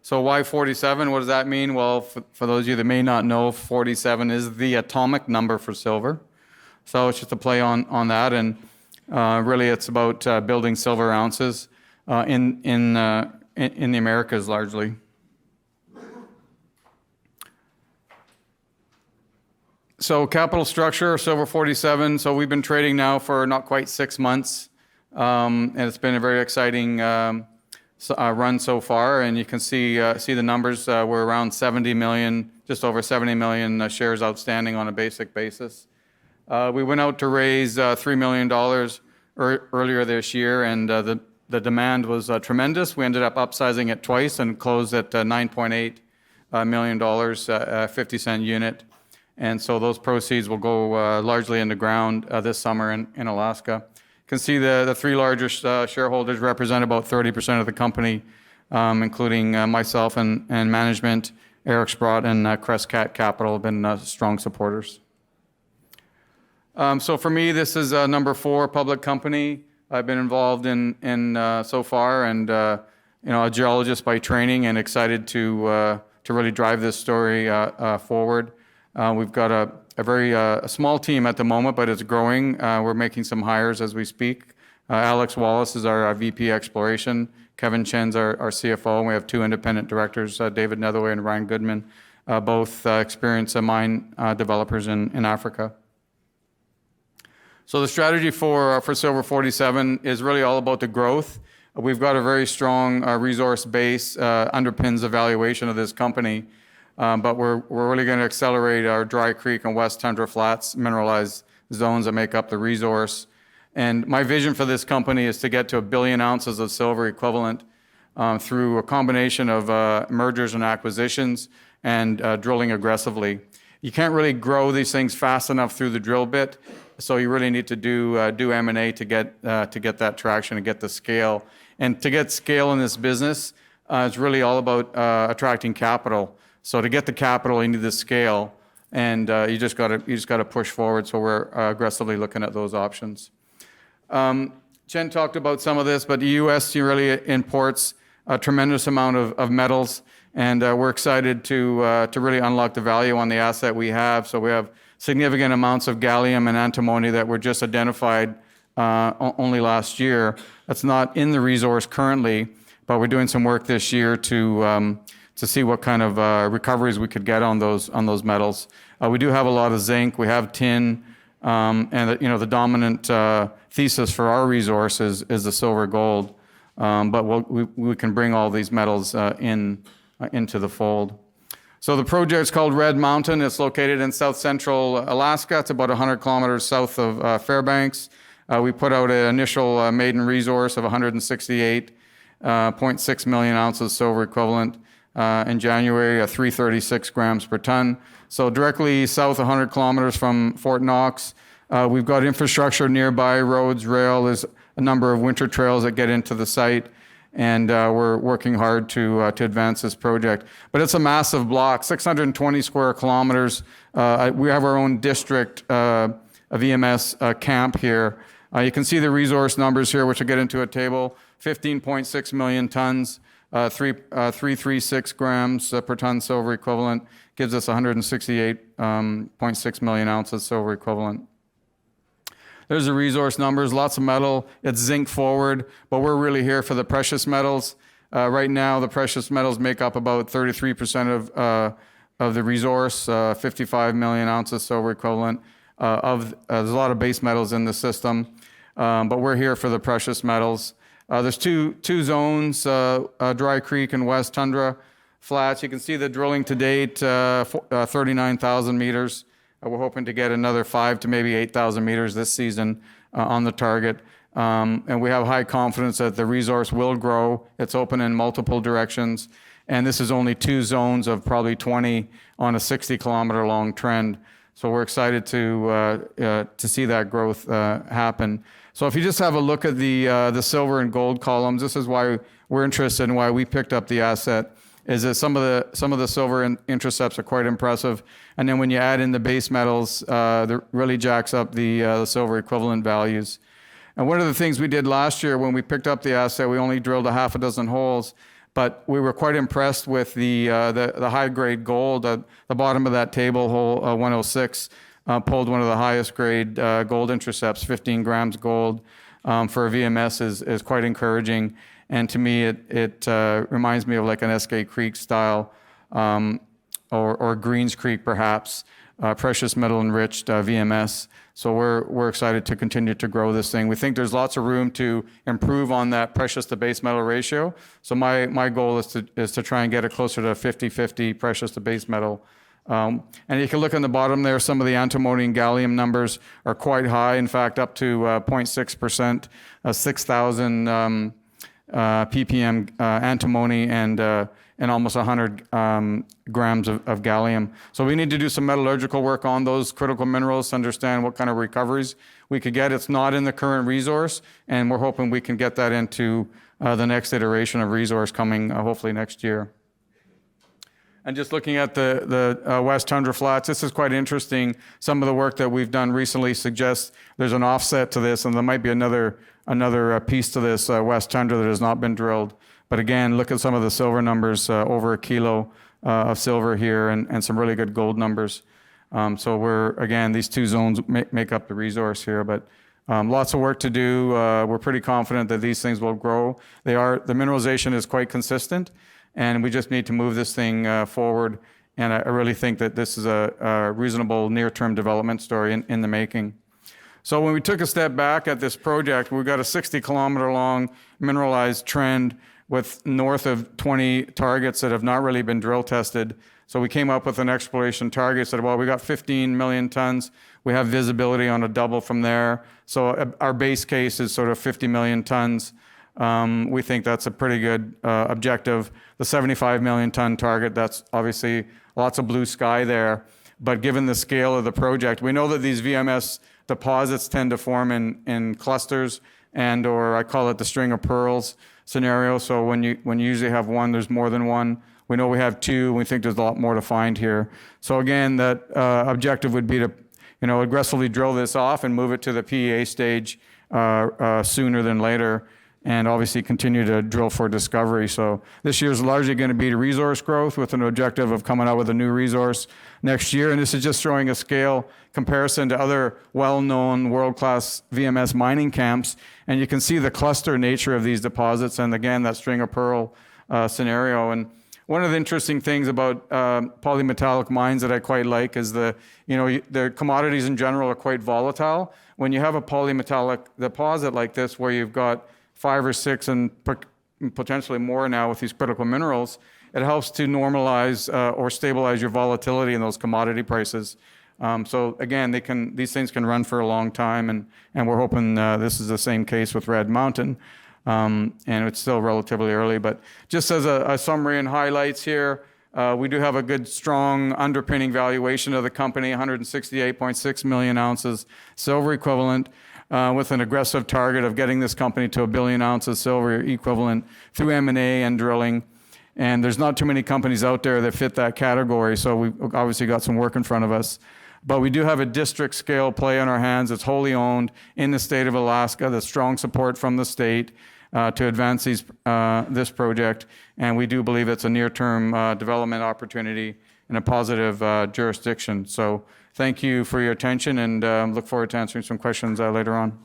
So why 47? What does that mean? Well, for those of you that may not know, 47 is the atomic number for silver. So it's just a play on that, and really it's about building silver ounces in the Americas largely. So capital structure, Silver 47. So we've been trading now for not quite 6 months, and it's been a very exciting run so far. And you can see the numbers. We're around 70 million, just over 70 million shares outstanding on a basic basis. We went out to raise $3 million earlier this year, and the demand was tremendous. We ended up upsizing it twice and closed at $9.8 million, 50 cent unit. And so those proceeds will go largely in the ground this summer in Alaska. You can see the three largest shareholders represent about 30% of the company, including myself and management. Eric Sprott and Crescat Capital have been strong supporters. So for me, this is number 4 public company I've been involved in so far, and a geologist by training, and excited to really drive this story forward. We've got a very small team at the moment, but it's growing. We're making some hires as we speak. Alex Wallace is our VP Exploration. Kevin Chen's our CFO, and we have 2 independent directors, David Netherway and Ryan Goodman, both experienced mine developers in Africa. So the strategy for Silver 47 is really all about the growth. We've got a very strong resource base, underpins the valuation of this company. But we're really going to accelerate our Dry Creek and West Tundra Flats mineralized zones that make up the resource. And my vision for this company is to get to 1 billion ounces of silver equivalent through a combination of mergers and acquisitions and drilling aggressively. You can't really grow these things fast enough through the drill bit, so you really need to do M&A to get that traction and get the scale. And to get scale in this business, it's really all about attracting capital. So to get the capital, you need the scale, and you just got to push forward. So we're aggressively looking at those options. Chen talked about some of this, but the U.S. really imports a tremendous amount of metals, and we're excited to really unlock the value on the asset we have. So we have significant amounts of gallium and antimony that were just identified only last year. That's not in the resource currently, but we're doing some work this year to see what kind of recoveries we could get on those metals. We do have a lot of zinc. We have tin, and the dominant thesis for our resource is the silver gold. But we can bring all these metals into the fold. So the project's called Red Mountain. It's located in south central Alaska. It's about 100 kilometers south of Fairbanks. We put out an initial maiden resource of 168.6 million ounces silver equivalent. In January, 336 grams per ton. So directly south 100 kilometers from Fort Knox. We've got infrastructure nearby, roads, rail. There's a number of winter trails that get into the site, and we're working hard to advance this project. But it's a massive block, 620 square kilometers. We have our own district of EMS camp here. You can see the resource numbers here, which I'll get into a table. 15.6 million tons. 336 grams per ton silver equivalent gives us 168.6 million ounces silver equivalent. There's the resource numbers, lots of metal. It's zinc forward, but we're really here for the precious metals. Right now, the precious metals make up about 33% of the resource, 55 million ounces silver equivalent. There's a lot of base metals in the system, but we're here for the precious metals. There's two zones, Dry Creek and West Tundra Flats. You can see the drilling to date, 39,000 meters. We're hoping to get another 5 to maybe 8,000 meters this season on the target. And we have high confidence that the resource will grow. It's open in multiple directions. And this is only 2 zones of probably 20 on a 60-kilometer long trend. So we're excited to see that growth happen. So if you just have a look at the silver and gold columns, this is why we're interested and why we picked up the asset, is that some of the silver intercepts are quite impressive. And then when you add in the base metals, that really jacks up the silver equivalent values. And one of the things we did last year when we picked up the asset, we only drilled a half a dozen holes, but we were quite impressed with the high-grade gold. The bottom of that table, hole 106, pulled one of the highest grade gold intercepts, 15 grams gold. For a VMS is quite encouraging. And to me, it reminds me of like an Eskay Creek style, or Greens Creek perhaps, precious metal enriched VMS. So we're excited to continue to grow this thing. We think there's lots of room to improve on that precious to base metal ratio. So my goal is to try and get it closer to 50-50 precious to base metal. And you can look on the bottom there, some of the antimony and gallium numbers are quite high. In fact, up to 0.6%, 6,000 ppm antimony and almost 100 grams of gallium. So we need to do some metallurgical work on those critical minerals to understand what kind of recoveries we could get. It's not in the current resource, and we're hoping we can get that into the next iteration of resource coming hopefully next year. And just looking at the West Tundra Flats, this is quite interesting. Some of the work that we've done recently suggests there's an offset to this, and there might be another piece to this West Tundra that has not been drilled. But again, look at some of the silver numbers, over a kilo of silver here, and some really good gold numbers. So these two zones make up the resource here, but lots of work to do. We're pretty confident that these things will grow. The mineralization is quite consistent, and we just need to move this thing forward. And I really think that this is a reasonable near-term development story in the making. So when we took a step back at this project, we've got a 60-kilometer long mineralized trend with north of 20 targets that have not really been drill tested. So we came up with an exploration target, said, well, we got 15 million tons. We have visibility on a double from there. So our base case is sort of 50 million tons. We think that's a pretty good objective. The 75 million ton target, that's obviously lots of blue sky there. But given the scale of the project, we know that these VMS deposits tend to form in clusters, or I call it the string of pearls scenario. So when you usually have one, there's more than one. We know we have two, and we think there's a lot more to find here. So again, that objective would be to aggressively drill this off and move it to the PEA stage sooner than later, and obviously continue to drill for discovery. So this year is largely going to be to resource growth with an objective of coming out with a new resource next year. And this is just showing a scale comparison to other well-known world-class VMS mining camps. And you can see the cluster nature of these deposits, and again, that string of pearl scenario. And one of the interesting things about polymetallic mines that I quite like is the commodities in general are quite volatile. When you have a polymetallic deposit like this, where you've got 5 or 6 and potentially more now with these critical minerals, it helps to normalize or stabilize your volatility in those commodity prices. So again, these things can run for a long time, and we're hoping this is the same case with Red Mountain. And it's still relatively early, but just as a summary and highlights here, we do have a good, strong underpinning valuation of the company, 168.6 million ounces silver equivalent, with an aggressive target of getting this company to 1 billion ounces silver equivalent through M&A and drilling. And there's not too many companies out there that fit that category, so we've obviously got some work in front of us. But we do have a district scale play on our hands. It's wholly owned in the state of Alaska. There's strong support from the state to advance this project. And we do believe it's a near-term development opportunity in a positive jurisdiction. So thank you for your attention, and look forward to answering some questions later on.